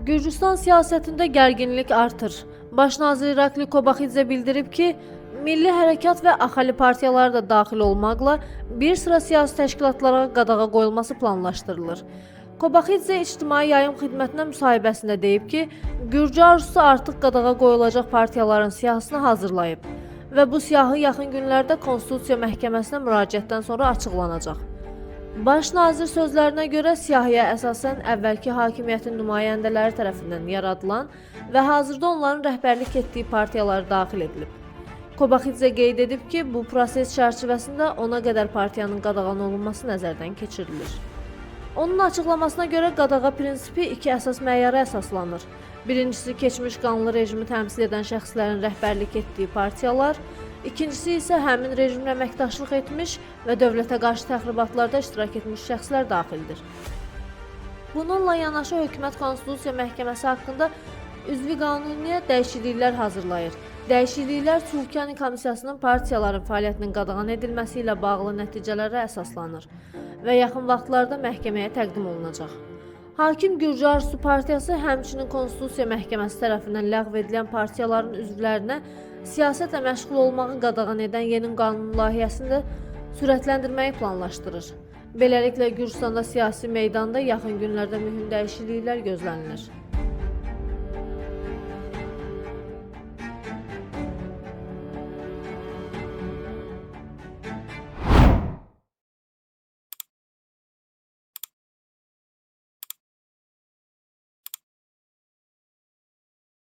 Gürcüstan siyasətində gərginlik artır. Baş nazir İrakli Kobaxidze bildirib ki, Milli Hərəkat və Axali partiyaları da daxil olmaqla bir sıra siyasi təşkilatlara qadağa qoyulması planlaşdırılır. Kobaxidze İctimai Yayım Xidmətinə müsahibəsində deyib ki, Gürcü arzusu artıq qadağa qoyulacaq partiyaların siyahısını hazırlayıb və bu siyahı yaxın günlərdə Konstitusiya Məhkəməsinə müraciətdən sonra açıqlanacaq. Baş nazir sözlərinə görə siyahıya əsasən əvvəlki hakimiyyətin nümayəndələri tərəfindən yaradılan və hazırda onların rəhbərlik etdiyi partiyalar daxil edilib. Kobaxidze qeyd edib ki, bu proses çərçivəsində ona qədər partiyanın qadağan olunması nəzərdən keçirilir. Onun açıqlamasına görə qadağa prinsipi iki əsas məyara əsaslanır. Birincisi, keçmiş qanlı rejimi təmsil edən şəxslərin rəhbərlik etdiyi partiyalar, İkincisi isə həmin rejimlə əməkdaşlıq etmiş və dövlətə qarşı təxribatlarda iştirak etmiş şəxslər daxildir. Bununla yanaşı hökumət Konstitusiya Məhkəməsi haqqında üzvi qanuniyə dəyişikliklər hazırlayır. Dəyişikliklər Sulkani Komissiyasının partiyaların fəaliyyətinin qadağan edilməsi ilə bağlı nəticələrə əsaslanır və yaxın vaxtlarda məhkəməyə təqdim olunacaq. Hakim Gürcü Arzusu Partiyası həmçinin Konstitusiya Məhkəməsi tərəfindən ləğv edilən partiyaların üzvlərinə siyasətlə məşğul olmağı qadağan edən yeni qanun layihəsini də sürətləndirməyi planlaşdırır. Beləliklə, Gürcüstanda siyasi meydanda yaxın günlərdə mühüm dəyişikliklər gözlənilir.